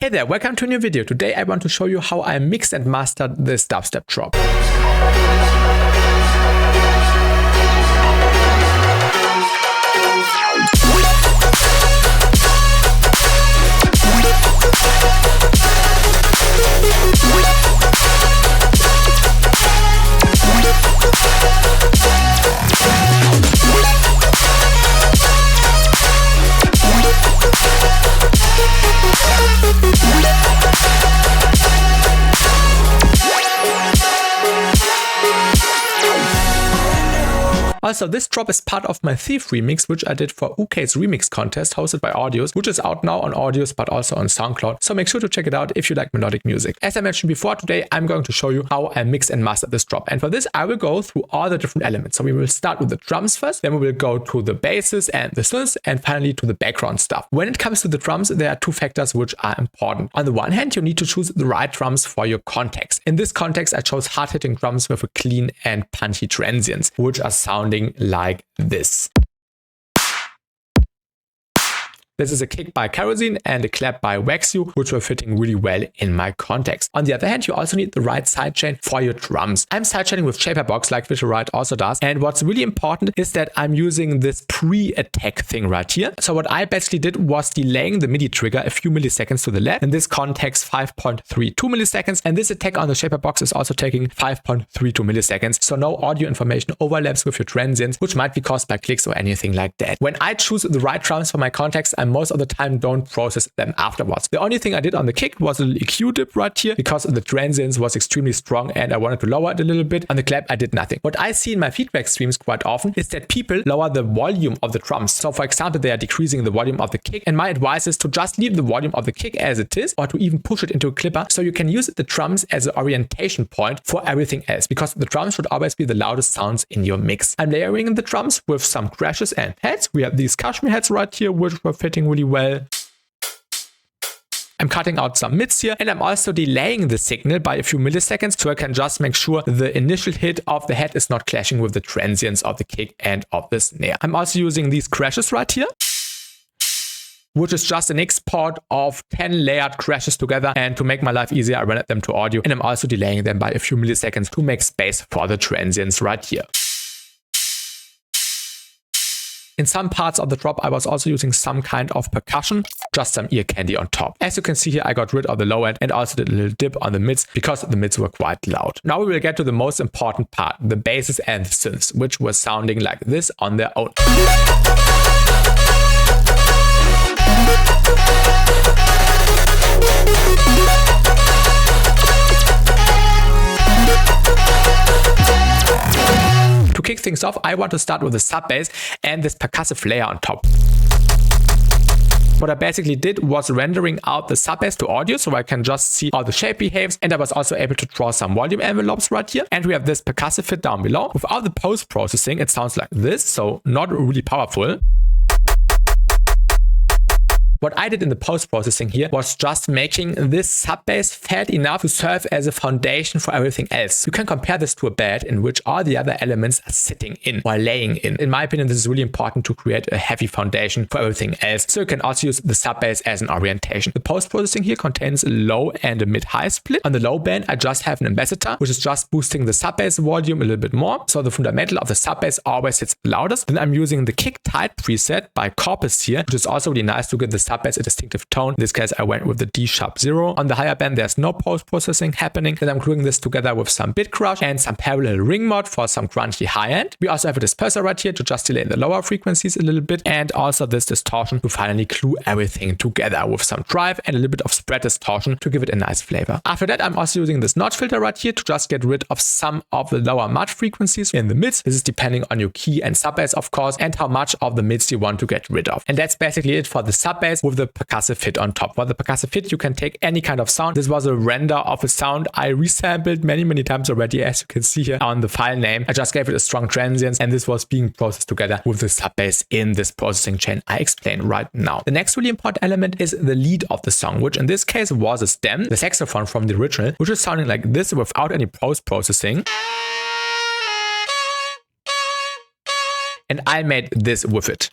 Hey there, welcome to a new video. Today I want to show you how I mixed and mastered this dubstep drop. Also, this drop is part of my Thief remix, which I did for UK's remix contest hosted by Audios, which is out now on Audios but also on SoundCloud. So make sure to check it out if you like melodic music. As I mentioned before, today I'm going to show you how I mix and master this drop. And for this, I will go through all the different elements. So we will start with the drums first, then we will go to the basses and the synths, and finally to the background stuff. When it comes to the drums, there are two factors which are important. On the one hand, you need to choose the right drums for your context. In this context, I chose hard-hitting drums with a clean and punchy transients, which are sounding like this. This is a kick by Kerosene and a clap by Wax You, which were fitting really well in my context. On the other hand, you also need the right sidechain for your drums. I'm sidechaining with Shaperbox like Riot also does. And what's really important is that I'm using this pre-attack thing right here. So what I basically did was delaying the MIDI trigger a few milliseconds to the left. In this context, 5.32 milliseconds. And this attack on the Shaperbox is also taking 5.32 milliseconds. So no audio information overlaps with your transients, which might be caused by clicks or anything like that. When I choose the right drums for my context, I most of the time don't process them afterwards. The only thing I did on the kick was a little EQ dip right here because the transients was extremely strong and I wanted to lower it a little bit. On the clap, I did nothing. What I see in my feedback streams quite often is that people lower the volume of the drums. So for example, they are decreasing the volume of the kick, and my advice is to just leave the volume of the kick as it is or to even push it into a clipper so you can use the drums as an orientation point for everything else, because the drums should always be the loudest sounds in your mix. I'm layering the drums with some crashes and heads. We have these cashmere heads right here, which were fitting really well. I'm cutting out some mids here, and I'm also delaying the signal by a few milliseconds so I can just make sure the initial hit of the head is not clashing with the transients of the kick and of the snare. I'm also using these crashes right here, which is just an export of 10 layered crashes together, and to make my life easier, I rendered them to audio, and I'm also delaying them by a few milliseconds to make space for the transients right here. In some parts of the drop, I was also using some kind of percussion, just some ear candy on top. As you can see here, I got rid of the low end and also did a little dip on the mids because the mids were quite loud. Now we will get to the most important part, the basses and the synths, which were sounding like this on their own. To kick things off, I want to start with the sub bass and this percussive layer on top. What I basically did was rendering out the sub bass to audio so I can just see how the shape behaves, and I was also able to draw some volume envelopes right here. And we have this percussive fit down below. Without the post-processing, it sounds like this, so not really powerful. What I did in the post-processing here was just making this sub-bass fat enough to serve as a foundation for everything else. You can compare this to a bed in which all the other elements are sitting in or laying in. In my opinion, this is really important to create a heavy foundation for everything else. So you can also use the sub-bass as an orientation. The post-processing here contains a low and a mid-high split. On the low band, I just have an ambassador, which is just boosting the sub-bass volume a little bit more. So the fundamental of the sub-bass always hits loudest. Then I'm using the kick tight preset by Corpus here, which is also really nice to give the sub-bass a distinctive tone. In this case, I went with the D#0. On the higher band, there's no post-processing happening. Then I'm gluing this together with some bit crush and some parallel ring mod for some crunchy high end. We also have a disperser right here to just delay the lower frequencies a little bit, and also this distortion to finally glue everything together with some drive and a little bit of spread distortion to give it a nice flavor. After that, I'm also using this notch filter right here to just get rid of some of the lower mud frequencies in the mids. This is depending on your key and sub bass, of course, and how much of the mids you want to get rid of. And that's basically it for the sub bass with the percussive hit on top. For the percussive hit, you can take any kind of sound. This was a render of a sound I resampled many times already, as you can see here on the file name. I just gave it a strong transience, and this was being processed together with the sub bass in this processing chain I explain right now. The next really important element is the lead of the song, which in this case was a stem, the saxophone from the original, which is sounding like this without any post-processing. And I made this with it.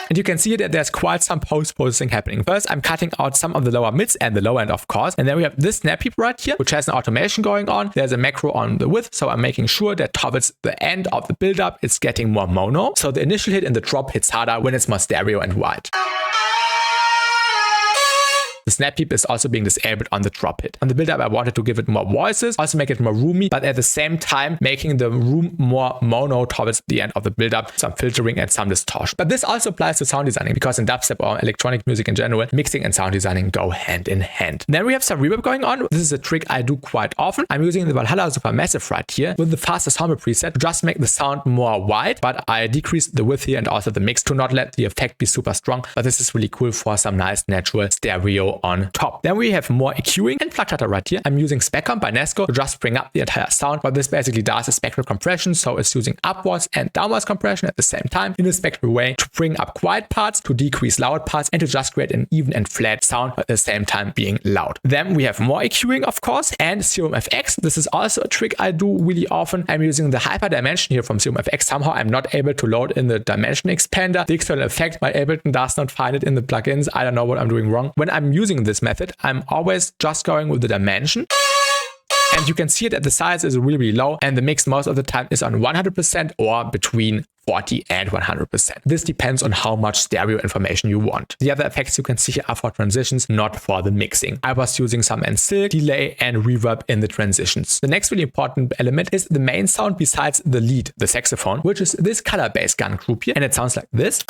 And you can see that there's quite some post-processing happening. First, I'm cutting out some of the lower mids and the low end, of course. And then we have this snap heap right here, which has an automation going on. There's a macro on the width, so I'm making sure that towards the end of the build-up, it's getting more mono. So the initial hit and the drop hits harder when it's more stereo and wide. The snap heap is also being disabled on the drop hit. On the build-up, I wanted to give it more voices, also make it more roomy, but at the same time, making the room more mono towards the end of the build-up, some filtering and some distortion. But this also applies to sound designing, because in dubstep or electronic music in general, mixing and sound designing go hand in hand. Then we have some reverb going on. This is a trick I do quite often. I'm using the Valhalla Supermassive right here with the fast ensemble preset to just make the sound more wide, but I decrease the width here and also the mix to not let the effect be super strong. But this is really cool for some nice natural stereo on top. Then we have more EQing and fluctuator right here. I'm using Specom by Nasko to just bring up the entire sound. What this basically does is spectral compression, so it's using upwards and downwards compression at the same time in a spectral way to bring up quiet parts, to decrease loud parts, and to just create an even and flat sound at the same time being loud. Then we have more EQing, of course, and Serum FX. This is also a trick I do really often. I'm using the hyper dimension here from Serum FX. Somehow I'm not able to load in the dimension expander, the external effect. My Ableton does not find it in the plugins. I don't know what I'm doing wrong. When I'm using this method, I'm always just going with the dimension. And you can see that the size is really, really low, and the mix most of the time is on 100% or between 40 and 100%. This depends on how much stereo information you want. The other effects you can see here are for transitions, not for the mixing. I was using some silk, delay, and reverb in the transitions. The next really important element is the main sound besides the lead, the saxophone, which is this color bass gun group here, and it sounds like this.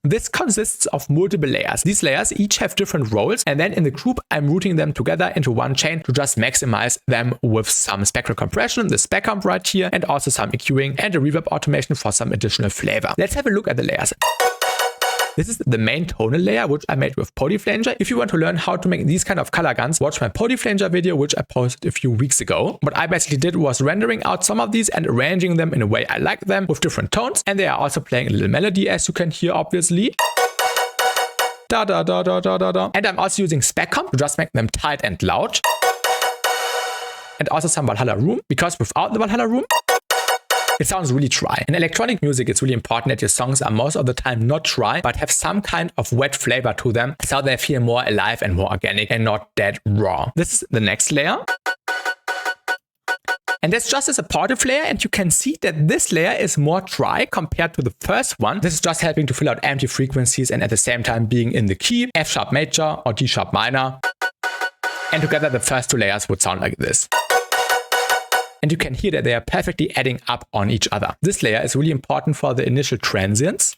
This consists of multiple layers. These layers each have different roles, and then in the group I'm routing them together into one chain to just maximize them with some spectral compression, the spec comp right here, and also some EQing and a reverb automation for some additional flavor. Let's have a look at the layers. This is the main tonal layer, which I made with Polyflanger. If you want to learn how to make these kind of color guns, watch my Polyflanger video, which I posted a few weeks ago. What I basically did was rendering out some of these and arranging them in a way I like them with different tones. And they are also playing a little melody, as you can hear, obviously. Da da da da da da da. And I'm also using spec comp to just make them tight and loud. And also some Valhalla room, because without the Valhalla room, it sounds really dry. In electronic music, it's really important that your songs are most of the time not dry, but have some kind of wet flavor to them, so they feel more alive and more organic and not that raw. This is the next layer. And that's just a supportive layer, and you can see that this layer is more dry compared to the first one. This is just helping to fill out empty frequencies and at the same time being in the key F sharp major or D sharp minor. And together the first two layers would sound like this. And you can hear that they are perfectly adding up on each other. This layer is really important for the initial transients,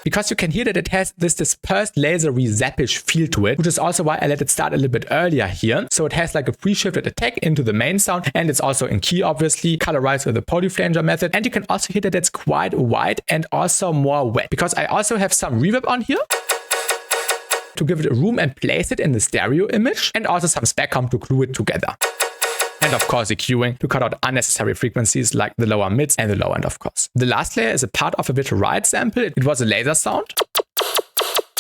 because you can hear that it has this dispersed lasery zappish feel to it, which is also why I let it start a little bit earlier here. So it has like a pre-shifted attack into the main sound, and it's also in key, obviously, colorized with the Polyflanger method. And you can also hear that it's quite wide and also more wet, because I also have some reverb on here to give it a room and place it in the stereo image, and also some spec comp to glue it together. And of course EQing to cut out unnecessary frequencies like the lower mids and the low end, of course. The last layer is a part of a bit riot sample. It was a laser sound,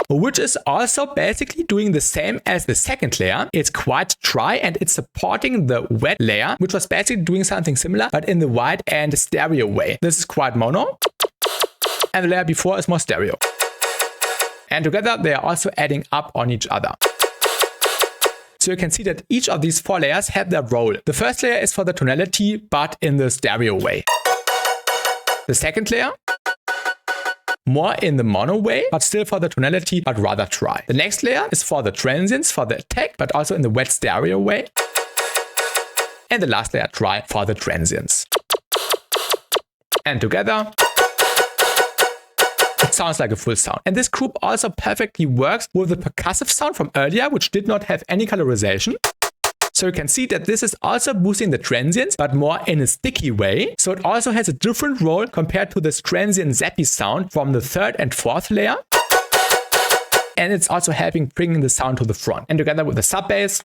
which is also basically doing the same as the second layer. It's quite dry and it's supporting the wet layer, which was basically doing something similar, but in the wide and stereo way. This is quite mono, and the layer before is more stereo. And together they are also adding up on each other. So you can see that each of these four layers have their role. The first layer is for the tonality, but in the stereo way. The second layer, more in the mono way, but still for the tonality, but rather dry. The next layer is for the transients, for the attack, but also in the wet stereo way. And the last layer, dry, for the transients. And together, it sounds like a full sound. And this group also perfectly works with the percussive sound from earlier, which did not have any colorization. So you can see that this is also boosting the transients, but more in a sticky way. So it also has a different role compared to this transient zappy sound from the third and fourth layer. And it's also helping bringing the sound to the front. And together with the sub bass.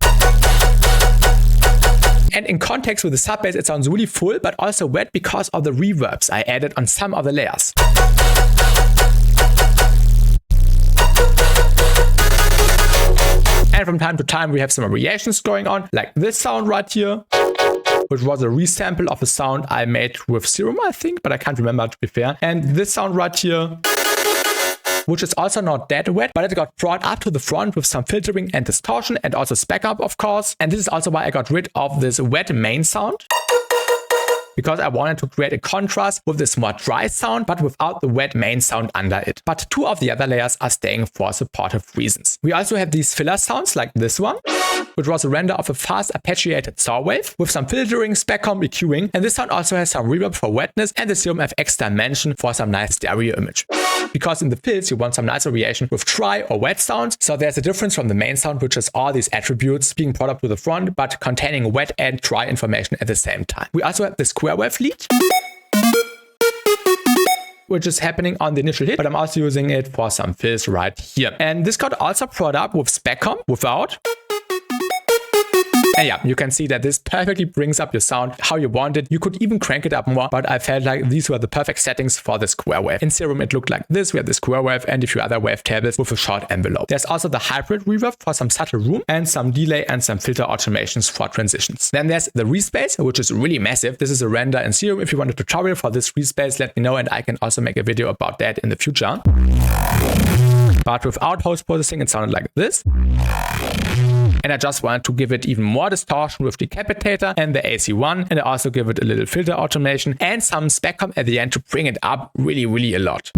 And in context with the sub bass, it sounds really full, but also wet because of the reverbs I added on some of the layers. And from time to time, we have some variations going on, like this sound right here, which was a resample of a sound I made with Serum, I think, but I can't remember, to be fair. And this sound right here, which is also not that wet, but it got brought up to the front with some filtering and distortion and also spec up, of course. And this is also why I got rid of this wet main sound, because I wanted to create a contrast with this more dry sound, but without the wet main sound under it. But two of the other layers are staying for supportive reasons. We also have these filler sounds like this one, which was a render of a fast arpeggiated saw wave with some filtering, spec comp, EQing, and this sound also has some reverb for wetness and the Serum FX dimension for some nice stereo image. Because in the fills you want some nice variation with dry or wet sounds, so there's a difference from the main sound, which is all these attributes being brought up to the front but containing wet and dry information at the same time. We also have the square wave lead, which is happening on the initial hit, but I'm also using it for some fills right here. And this got also brought up with spec comp without. And yeah, you can see that this perfectly brings up your sound how you want it. You could even crank it up more, but I felt like these were the perfect settings for the square wave. In Serum, it looked like this. We have the square wave and a few other wave tables with a short envelope. There's also the hybrid reverb for some subtle room and some delay and some filter automations for transitions. Then there's the reese bass, which is really massive. This is a render in Serum. If you want a tutorial for this reese bass, let me know and I can also make a video about that in the future. But without post-processing, it sounded like this. And I just wanted to give it even more distortion with Decapitator and the AC1, and I also give it a little filter automation and some spec comp at the end to bring it up really a lot.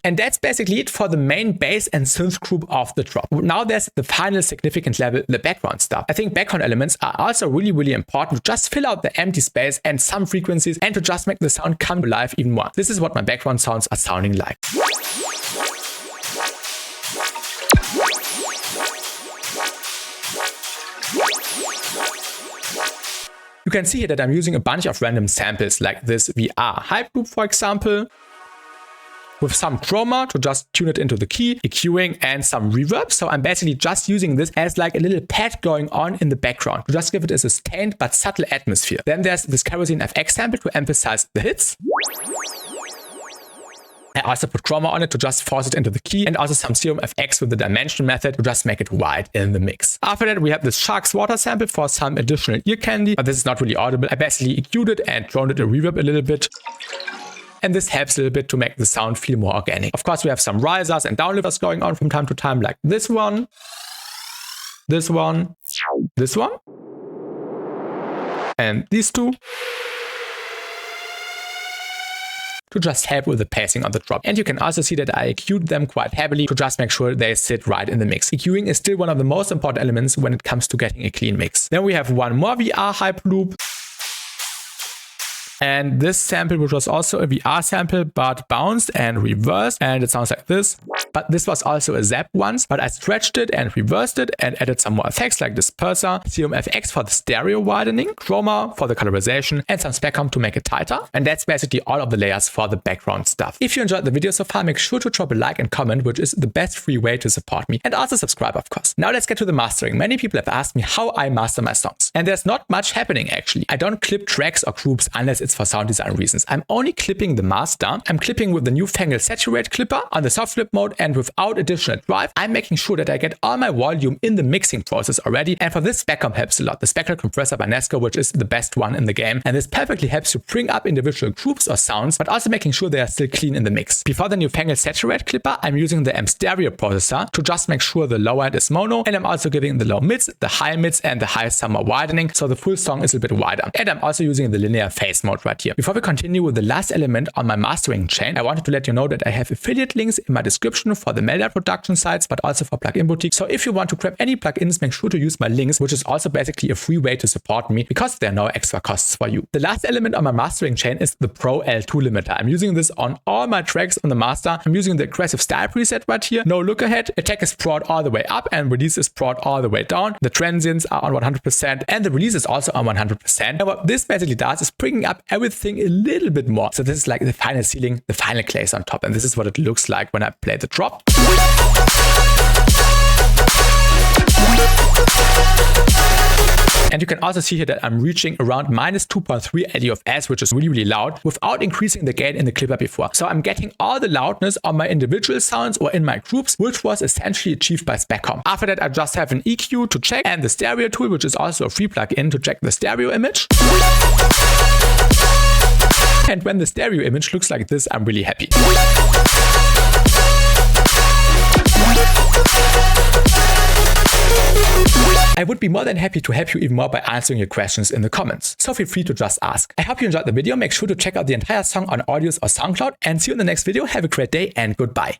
And that's basically it for the main bass and synth group of the drop. Now there's the final significant level, the background stuff. I think background elements are also really important to just fill out the empty space and some frequencies and to just make the sound come to life even more. This is what my background sounds are sounding like. You can see here that I'm using a bunch of random samples like this VR hype loop, for example, with some chroma to just tune it into the key, EQing and some reverb. So I'm basically just using this as like a little pad going on in the background to just give it a sustained but subtle atmosphere. Then there's this kerosene FX sample to emphasize the hits. I also put chroma on it to just force it into the key and also some Serum FX with the dimension method to just make it wide in the mix. After that, we have this Shark's Water sample for some additional ear candy, but this is not really audible. I basically EQ'd it and droned it a reverb a little bit. And this helps a little bit to make the sound feel more organic. Of course, we have some risers and downlifters going on from time to time, like this one, this one, this one, and these two, to just help with the pacing on the drop. And you can also see that I EQ'd them quite heavily to just make sure they sit right in the mix. EQing is still one of the most important elements when it comes to getting a clean mix. Then we have one more VR hype loop. And this sample, which was also a VR sample, but bounced and reversed, and it sounds like this. But this was also a zap once, but I stretched it and reversed it and added some more effects like disperser, Serum FX for the stereo widening, chroma for the colorization, and some spec comp to make it tighter. And that's basically all of the layers for the background stuff. If you enjoyed the video so far, make sure to drop a like and comment, which is the best free way to support me. And also subscribe, of course. Now let's get to the mastering. Many people have asked me how I master my songs. And there's not much happening actually. I don't clip tracks or groups unless it's for sound design reasons. I'm only clipping the master. I'm clipping with the newfangled saturate clipper on the soft flip mode and without additional drive. I'm making sure that I get all my volume in the mixing process already. And for this, spec comp helps a lot. The spectral compressor by Nasko, which is the best one in the game. And this perfectly helps you bring up individual groups or sounds, but also making sure they are still clean in the mix. Before the newfangled saturate clipper, I'm using the M stereo processor to just make sure the low end is mono. And I'm also giving the low mids, the high mids, and the high summer widening. So the full song is a bit wider. And I'm also using the linear phase mode right here. Before we continue with the last element on my mastering chain, I wanted to let you know that I have affiliate links in my description for the melodic production sites, but also for plugin boutique. So if you want to grab any plugins, make sure to use my links, which is also basically a free way to support me because there are no extra costs for you. The last element on my mastering chain is the Pro L2 limiter. I'm using this on all my tracks on the master. I'm using the aggressive style preset right here. No look ahead. Attack is brought all the way up and release is brought all the way down. The transients are on 100% and the release is also on 100%. And what this basically does is bringing up everything a little bit more. So this is like the final ceiling, the final glaze on top. And this is what it looks like when I play the drop. And you can also see here that I'm reaching around -2.3 LDFS, which is really loud, without increasing the gain in the clipper before. So I'm getting all the loudness on my individual sounds or in my groups, which was essentially achieved by SpecComp. After that, I just have an EQ to check and the stereo tool, which is also a free plugin to check the stereo image. And when the stereo image looks like this, I'm really happy. I would be more than happy to help you even more by answering your questions in the comments, so feel free to just ask. I hope you enjoyed the video. Make sure to check out the entire song on Audios or SoundCloud, and see you in the next video. Have a great day and goodbye.